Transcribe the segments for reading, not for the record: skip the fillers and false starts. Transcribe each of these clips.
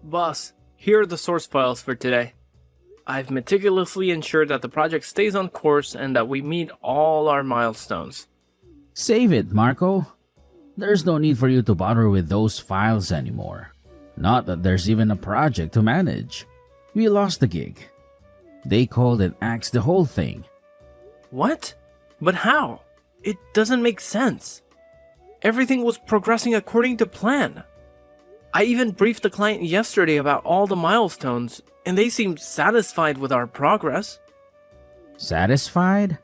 Boss, here are the source files for today. I've meticulously ensured that the project stays on course and that we meet all our milestones. Save it, Marco. There's no need for you to bother with those files anymore. Not that there's even a project to manage. We lost the gig. They called and axed the whole thing. What? But how? It doesn't make sense. Everything was progressing according to plan. I even briefed the client yesterday about all the milestones, and they seemed satisfied with our progress. Satisfied?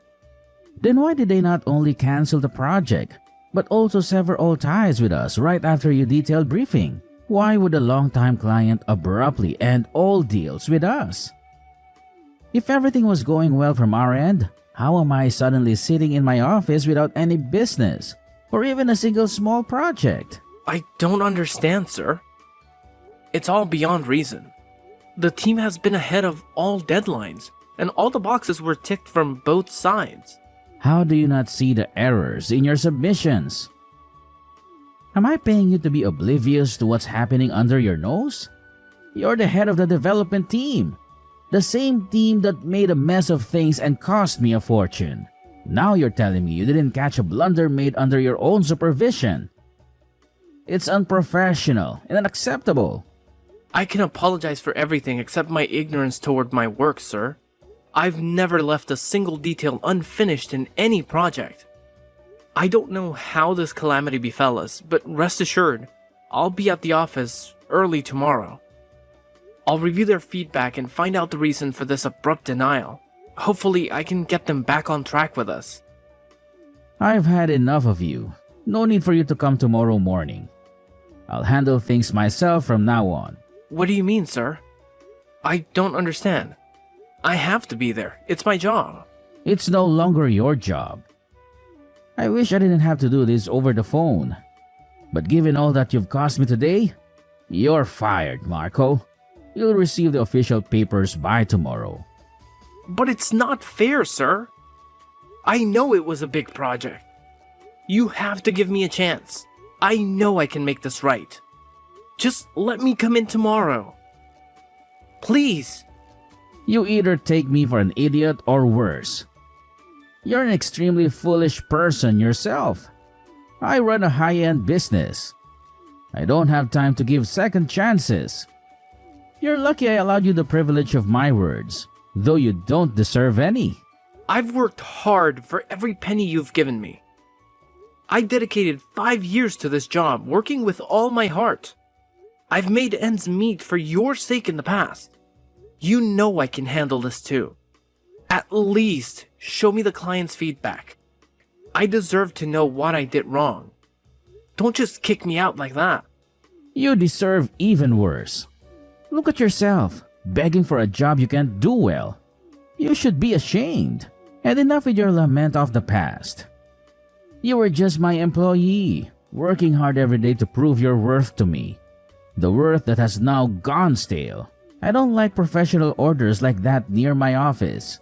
Then why did they not only cancel the project, but also sever all ties with us right after your detailed briefing? Why would a long-time client abruptly end all deals with us? If everything was going well from our end, how am I suddenly sitting in my office without any business, or even a single small project? I don't understand, sir. It's all beyond reason. The team has been ahead of all deadlines, and all the boxes were ticked from both sides. How do you not see the errors in your submissions? Am I paying you to be oblivious to what's happening under your nose? You're the head of the development team. The same team that made a mess of things and cost me a fortune. Now you're telling me you didn't catch a blunder made under your own supervision. It's unprofessional and unacceptable. I can apologize for everything except my ignorance toward my work, sir. I've never left a single detail unfinished in any project. I don't know how this calamity befell us, but rest assured, I'll be at the office early tomorrow. I'll review their feedback and find out the reason for this abrupt denial. Hopefully, I can get them back on track with us. I've had enough of you. No need for you to come tomorrow morning. I'll handle things myself from now on. What do you mean, sir? I don't understand. I have to be there. It's my job. It's no longer your job. I wish I didn't have to do this over the phone. But given all that you've cost me today, you're fired, Marco. You'll receive the official papers by tomorrow. But it's not fair, sir. I know it was a big project. You have to give me a chance. I know I can make this right. Just let me come in tomorrow. Please. You either take me for an idiot or worse. You're an extremely foolish person yourself. I run a high-end business. I don't have time to give second chances. You're lucky I allowed you the privilege of my words, though you don't deserve any. I've worked hard for every penny you've given me. I dedicated 5 years to this job, working with all my heart. I've made ends meet for your sake in the past. You know I can handle this too. At least show me the client's feedback. I deserve to know what I did wrong. Don't just kick me out like that. You deserve even worse. Look at yourself, begging for a job you can't do well. You should be ashamed. And enough with your lament of the past. You were just my employee, working hard every day to prove your worth to me. The worth that has now gone stale. I don't like professional orders like that near my office.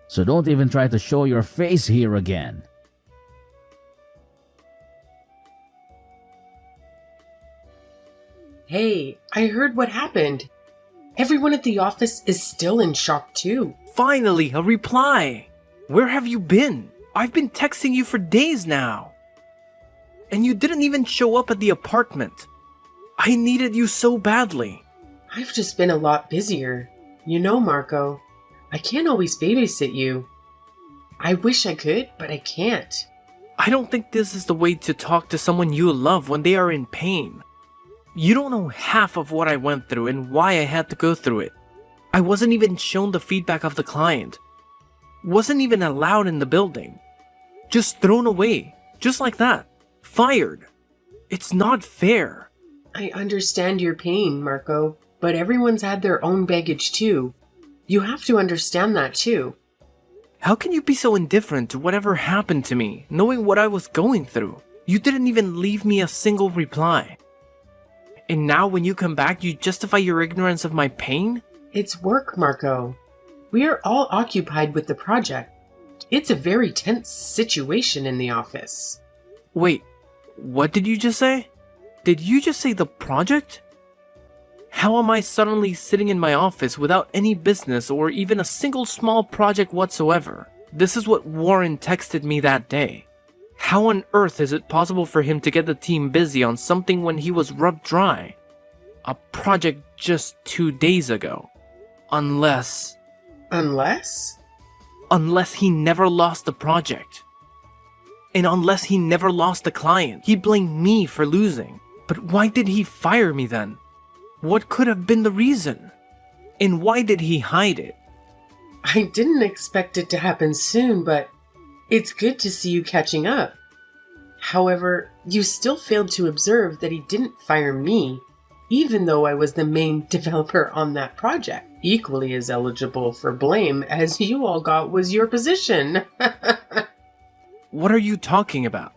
So don't even try to show your face here again. Hey, I heard what happened. Everyone at the office is still in shock too. Finally, a reply! Where have you been? I've been texting you for days now. And you didn't even show up at the apartment. I needed you so badly. I've just been a lot busier. You know, Marco, I can't always babysit you. I wish I could, but I can't. I don't think this is the way to talk to someone you love when they are in pain. You don't know half of what I went through and why I had to go through it. I wasn't even shown the feedback of the client. Wasn't even allowed in the building. Just thrown away. Just like that. Fired. It's not fair. I understand your pain, Marco, but everyone's had their own baggage too. You have to understand that too. How can you be so indifferent to whatever happened to me, knowing what I was going through? You didn't even leave me a single reply. And now when you come back, you justify your ignorance of my pain? It's work, Marco. We are all occupied with the project. It's a very tense situation in the office. Wait, what did you just say? Did you just say the project? How am I suddenly sitting in my office without any business or even a single small project whatsoever? This is what Warren texted me that day. How on earth is it possible for him to get the team busy on something when he was rubbed dry? A project just 2 days ago. Unless he never lost the project. And unless he never lost a client, he blamed me for losing. But why did he fire me then? What could have been the reason? And why did he hide it? I didn't expect it to happen soon, but it's good to see you catching up. However, you still failed to observe that he didn't fire me, even though I was the main developer on that project. Equally as eligible for blame as you all got was your position. What are you talking about?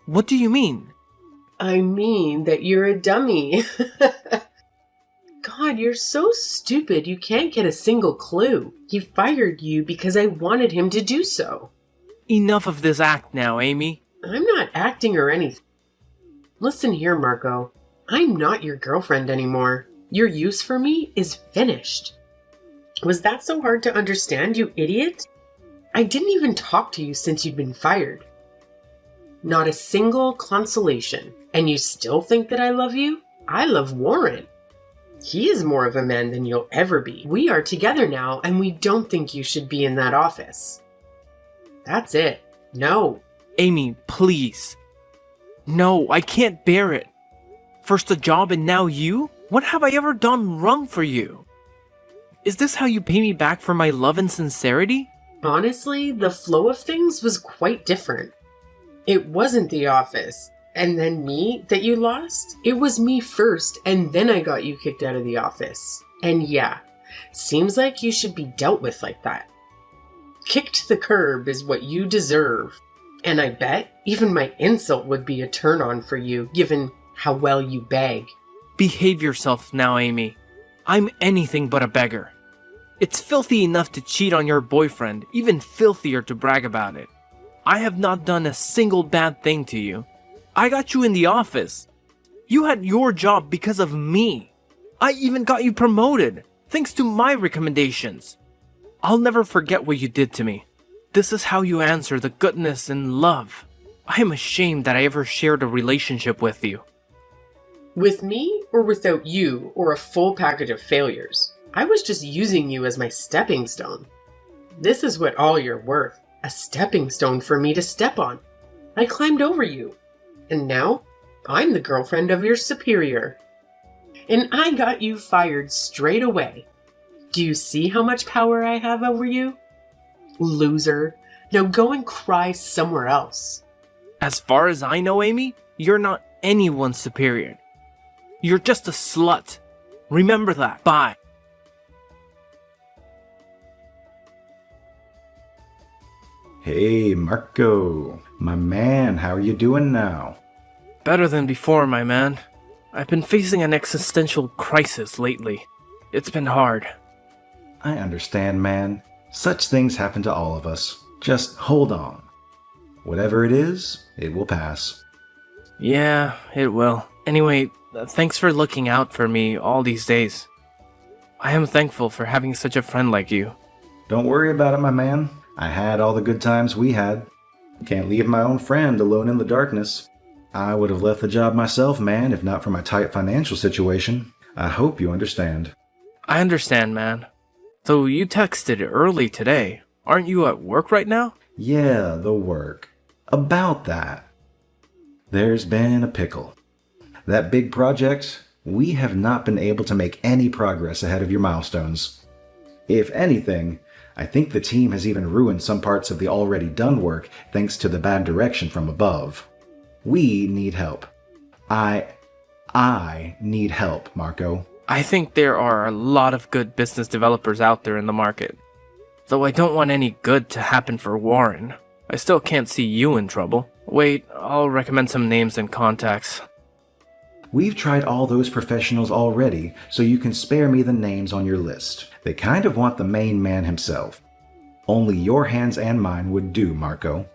What do you mean? I mean that you're a dummy. God, you're so stupid you can't get a single clue. He fired you because I wanted him to do so. Enough of this act now, Amy. I'm not acting or anything. Listen here, Marco. I'm not your girlfriend anymore. Your use for me is finished. Was that so hard to understand, you idiot? I didn't even talk to you since you'd been fired. Not a single consolation. And you still think that I love you? I love Warren. He is more of a man than you'll ever be. We are together now, and we don't think you should be in that office. That's it. No. Amy, please. No, I can't bear it. First a job and now you? What have I ever done wrong for you? Is this how you pay me back for my love and sincerity? Honestly, the flow of things was quite different. It wasn't the office, and then me that you lost. It was me first, and then I got you kicked out of the office. And yeah, seems like you should be dealt with like that. Kicked to the curb is what you deserve. And I bet even my insult would be a turn-on for you, given how well you beg. Behave yourself now, Amy. I'm anything but a beggar. It's filthy enough to cheat on your boyfriend, even filthier to brag about it. I have not done a single bad thing to you. I got you in the office. You had your job because of me. I even got you promoted, thanks to my recommendations. I'll never forget what you did to me. This is how you answer the goodness and love. I am ashamed that I ever shared a relationship with you. With me or without you, or a full package of failures? I was just using you as my stepping stone. This is what all you're worth. A stepping stone for me to step on. I climbed over you. And now, I'm the girlfriend of your superior. And I got you fired straight away. Do you see how much power I have over you? Loser. Now go and cry somewhere else. As far as I know, Amy, you're not anyone's superior. You're just a slut. Remember that. Bye. Hey, Marco. My man, how are you doing now? Better than before, my man. I've been facing an existential crisis lately. It's been hard. I understand, man. Such things happen to all of us. Just hold on. Whatever it is, it will pass. Yeah, it will. Anyway, thanks for looking out for me all these days. I am thankful for having such a friend like you. Don't worry about it, my man. I had all the good times we had. Can't leave my own friend alone in the darkness. I would have left the job myself, man, if not for my tight financial situation. I hope you understand. I understand, man. So you texted early today. Aren't you at work right now? Yeah, the work. About that. There's been a pickle. That big project, we have not been able to make any progress ahead of your milestones. If anything, I think the team has even ruined some parts of the already done work thanks to the bad direction from above. We need help. I need help, Marco. I think there are a lot of good business developers out there in the market. Though I don't want any good to happen for Warren. I still can't see you in trouble. Wait, I'll recommend some names and contacts. We've tried all those professionals already, so you can spare me the names on your list. They kind of want the main man himself. Only your hands and mine would do, Marco.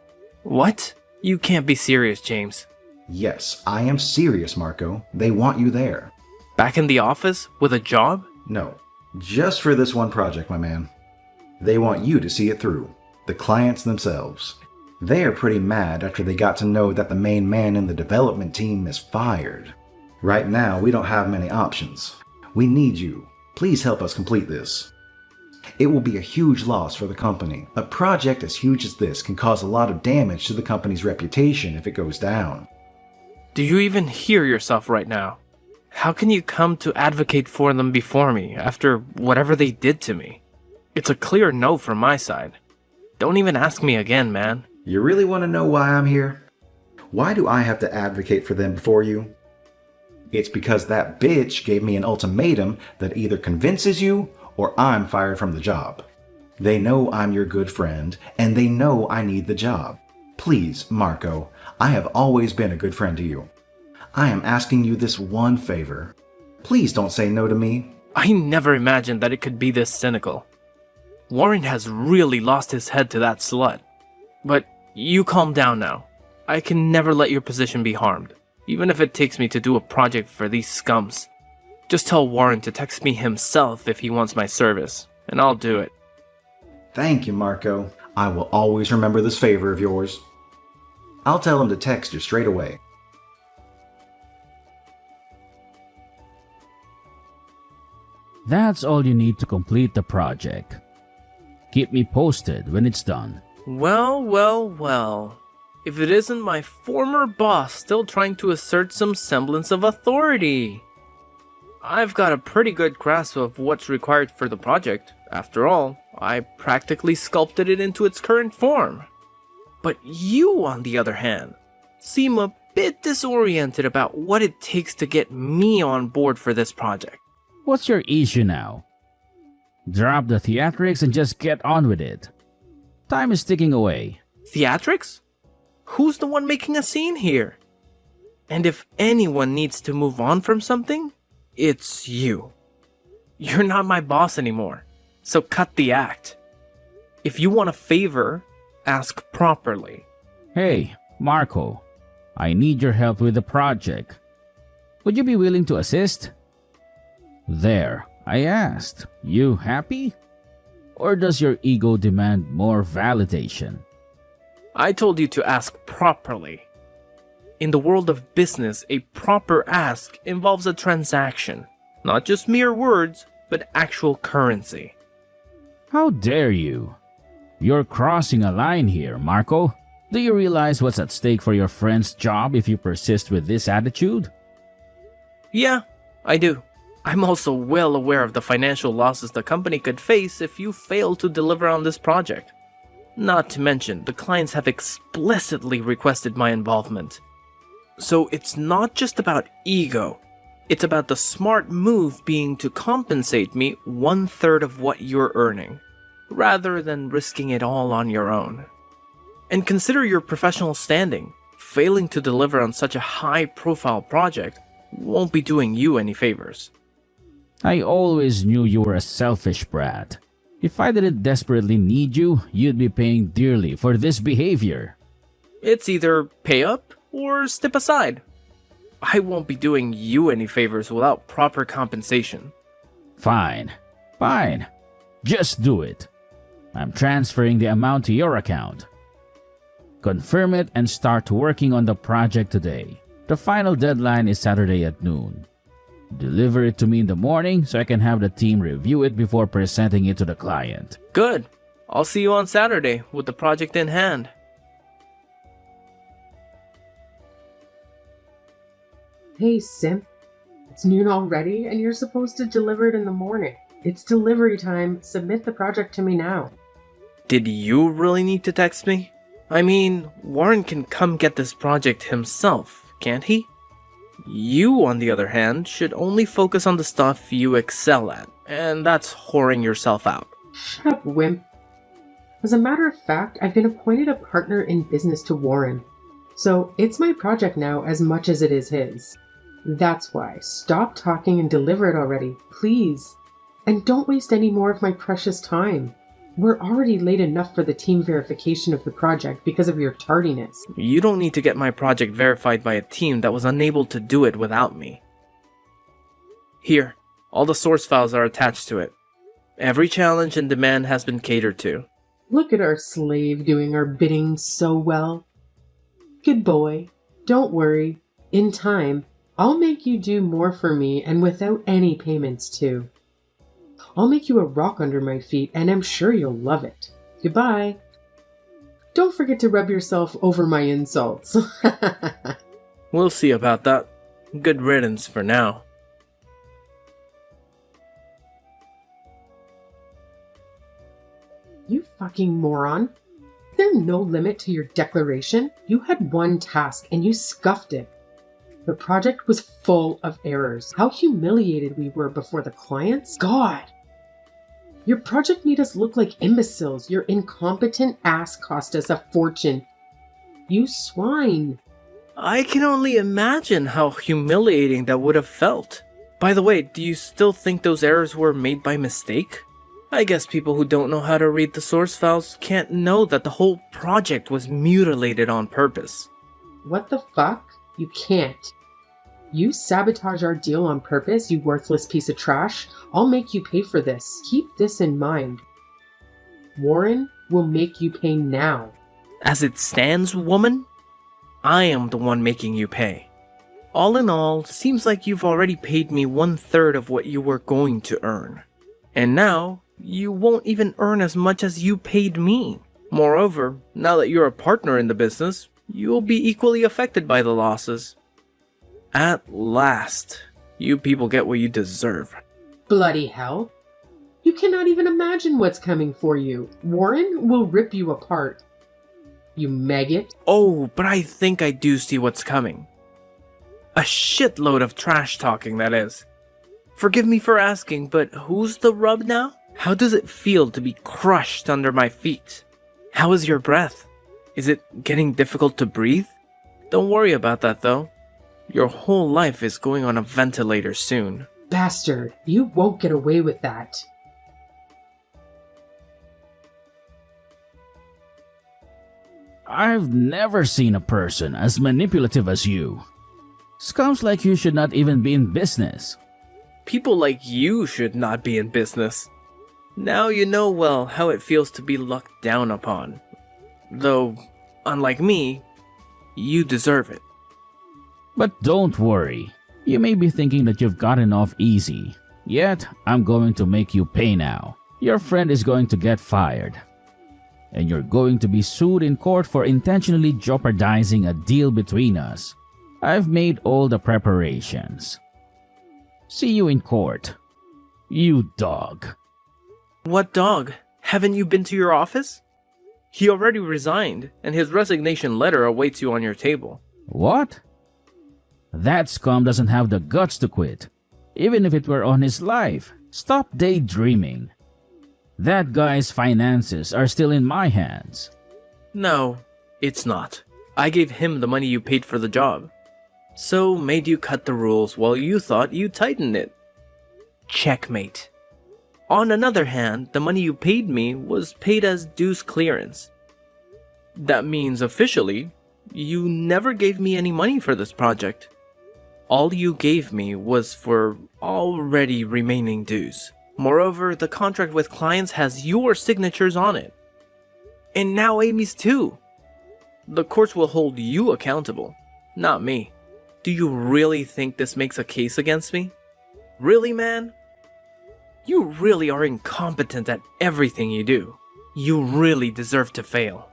What? You can't be serious, James. Yes, I am serious, Marco. They want you there. Back in the office with a job? No, just for this one project, my man. They want you to see it through. The clients themselves. They are pretty mad after they got to know that the main man in the development team is fired. Right now, we don't have many options. We need you. Please help us complete this. It will be a huge loss for the company. A project as huge as this can cause a lot of damage to the company's reputation if it goes down. Do you even hear yourself right now? How can you come to advocate for them before me after whatever they did to me? It's a clear no from my side. Don't even ask me again, man. You really want to know why I'm here? Why do I have to advocate for them before you? It's because that bitch gave me an ultimatum that either convinces you or I'm fired from the job. They know I'm your good friend, and they know I need the job. Please, Marco, I have always been a good friend to you. I am asking you this one favor. Please don't say no to me. I never imagined that it could be this cynical. Warren has really lost his head to that slut. But you calm down now. I can never let your position be harmed, even if it takes me to do a project for these scums. Just tell Warren to text me himself if he wants my service, and I'll do it. Thank you, Marco. I will always remember this favor of yours. I'll tell him to text you straight away. That's all you need to complete the project. Keep me posted when it's done. Well. If it isn't my former boss still trying to assert some semblance of authority. I've got a pretty good grasp of what's required for the project. After all, I practically sculpted it into its current form. But you, on the other hand, seem a bit disoriented about what it takes to get me on board for this project. What's your issue now? Drop the theatrics and just get on with it. Time is ticking away. Theatrics? Who's the one making a scene here? And if anyone needs to move on from something, it's you. You're not my boss anymore, so cut the act. If you want a favor, ask properly. Hey, Marco, I need your help with the project. Would you be willing to assist? There, I asked. You happy? Or does your ego demand more validation? I told you to ask properly. In the world of business, a proper ask involves a transaction. Not just mere words, but actual currency. How dare you? You're crossing a line here, Marco. Do you realize what's at stake for your friend's job if you persist with this attitude? Yeah, I do. I'm also well aware of the financial losses the company could face if you fail to deliver on this project. Not to mention, the clients have explicitly requested my involvement. So it's not just about ego. It's about the smart move being to compensate me 1/3 of what you're earning, rather than risking it all on your own. And consider your professional standing. Failing to deliver on such a high-profile project won't be doing you any favors. I always knew you were a selfish brat. If I didn't desperately need you, you'd be paying dearly for this behavior. It's either pay up or step aside. I won't be doing you any favors without proper compensation. Fine. Just do it. I'm transferring the amount to your account. Confirm it and start working on the project today. The final deadline is Saturday at noon. Deliver it to me in the morning so I can have the team review it before presenting it to the client. Good. I'll see you on Saturday with the project in hand. Hey, Simp. It's noon already, and you're supposed to deliver it in the morning. It's delivery time. Submit the project to me now. Did you really need to text me? I mean, Warren can come get this project himself, can't he? You, on the other hand, should only focus on the stuff you excel at, and that's whoring yourself out. Shut up, wimp. As a matter of fact, I've been appointed a partner in business to Warren. So it's my project now as much as it is his. That's why. Stop talking and deliver it already, please. And don't waste any more of my precious time. We're already late enough for the team verification of the project because of your tardiness. You don't need to get my project verified by a team that was unable to do it without me. Here, all the source files are attached to it. Every challenge and demand has been catered to. Look at our slave doing our bidding so well. Good boy. Don't worry. In time, I'll make you do more for me and without any payments too. I'll make you a rock under my feet and I'm sure you'll love it. Goodbye. Don't forget to rub yourself over my insults. We'll see about that. Good riddance for now. You fucking moron. Is there no limit to your declaration? You had one task and you scuffed it. The project was full of errors. How humiliated we were before the clients. God! Your project made us look like imbeciles. Your incompetent ass cost us a fortune. You swine. I can only imagine how humiliating that would have felt. By the way, do you still think those errors were made by mistake? I guess people who don't know how to read the source files can't know that the whole project was mutilated on purpose. What the fuck? You can't. You sabotage our deal on purpose, you worthless piece of trash. I'll make you pay for this. Keep this in mind. Warren will make you pay now. As it stands, woman, I am the one making you pay. All in all, seems like you've already paid me 1/3 of what you were going to earn. And now, you won't even earn as much as you paid me. Moreover, now that you're a partner in the business, you'll be equally affected by the losses. At last, you people get what you deserve. Bloody hell. You cannot even imagine what's coming for you. Warren will rip you apart. You maggot. Oh, but I think I do see what's coming. A shitload of trash talking, that is. Forgive me for asking, but who's the rub now? How does it feel to be crushed under my feet? How is your breath? Is it getting difficult to breathe? Don't worry about that, though. Your whole life is going on a ventilator soon. Bastard, you won't get away with that. I've never seen a person as manipulative as you. Scums like you should not even be in business. People like you should not be in business. Now you know well how it feels to be looked down upon. Though, unlike me, you deserve it. But don't worry. You may be thinking that you've gotten off easy. Yet, I'm going to make you pay now. Your friend is going to get fired. And you're going to be sued in court for intentionally jeopardizing a deal between us. I've made all the preparations. See you in court. You dog. What dog? Haven't you been to your office? He already resigned, and his resignation letter awaits you on your table. What? That scum doesn't have the guts to quit, even if it were on his life. Stop daydreaming. That guy's finances are still in my hands. No, it's not. I gave him the money you paid for the job. So made you cut the rules while you thought you'd tighten it. Checkmate. On another hand, the money you paid me was paid as dues clearance. That means officially, you never gave me any money for this project. All you gave me was for already remaining dues. Moreover, the contract with clients has your signatures on it. And now Amy's too. The courts will hold you accountable, not me. Do you really think this makes a case against me? Really, man? You really are incompetent at everything you do. You really deserve to fail.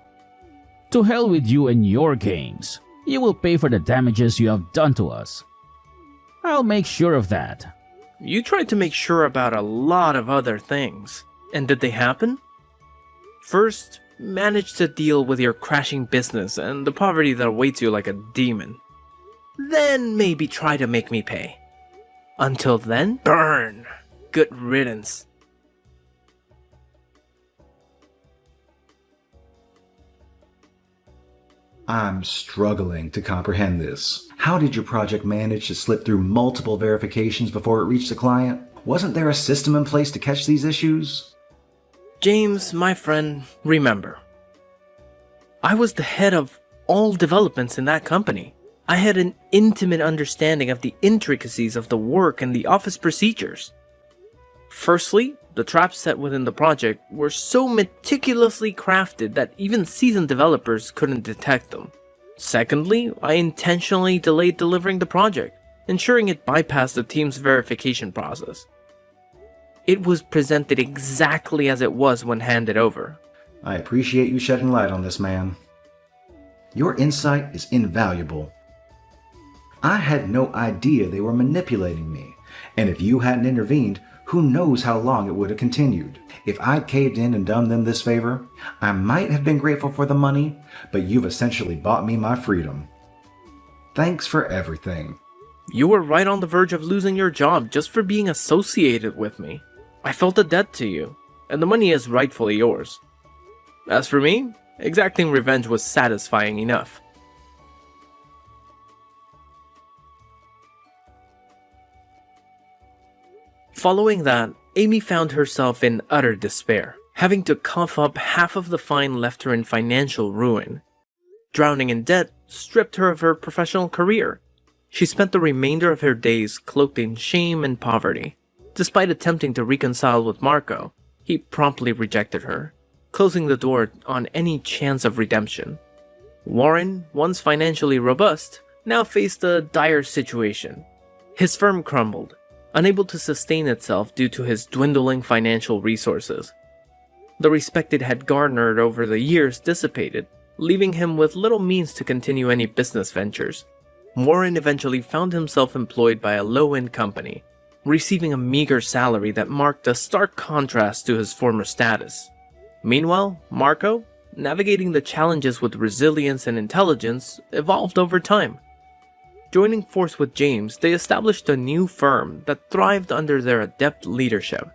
To hell with you and your games. You will pay for the damages you have done to us. I'll make sure of that. You tried to make sure about a lot of other things. And did they happen? First, manage to deal with your crashing business and the poverty that awaits you like a demon. Then maybe try to make me pay. Until then, burn! Good riddance. I'm struggling to comprehend this. How did your project manage to slip through multiple verifications before it reached the client? Wasn't there a system in place to catch these issues? James, my friend, remember. I was the head of all developments in that company. I had an intimate understanding of the intricacies of the work and the office procedures. Firstly, the traps set within the project were so meticulously crafted that even seasoned developers couldn't detect them. Secondly, I intentionally delayed delivering the project, ensuring it bypassed the team's verification process. It was presented exactly as it was when handed over. I appreciate you shedding light on this, man. Your insight is invaluable. I had no idea they were manipulating me, and if you hadn't intervened, who knows how long it would have continued. If I'd caved in and done them this favor, I might have been grateful for the money, but you've essentially bought me my freedom. Thanks for everything. You were right on the verge of losing your job just for being associated with me. I felt a debt to you, and the money is rightfully yours. As for me, exacting revenge was satisfying enough. Following that, Amy found herself in utter despair, having to cough up half of the fine left her in financial ruin. Drowning in debt stripped her of her professional career. She spent the remainder of her days cloaked in shame and poverty. Despite attempting to reconcile with Marco, he promptly rejected her, closing the door on any chance of redemption. Warren, once financially robust, now faced a dire situation. His firm crumbled, unable to sustain itself due to his dwindling financial resources. The respect it had garnered over the years dissipated, leaving him with little means to continue any business ventures. Warren eventually found himself employed by a low-end company, receiving a meager salary that marked a stark contrast to his former status. Meanwhile, Marco, navigating the challenges with resilience and intelligence, evolved over time. Joining force with James, they established a new firm that thrived under their adept leadership.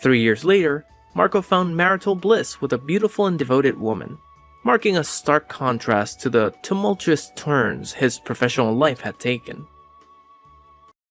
3 years later, Marco found marital bliss with a beautiful and devoted woman, marking a stark contrast to the tumultuous turns his professional life had taken.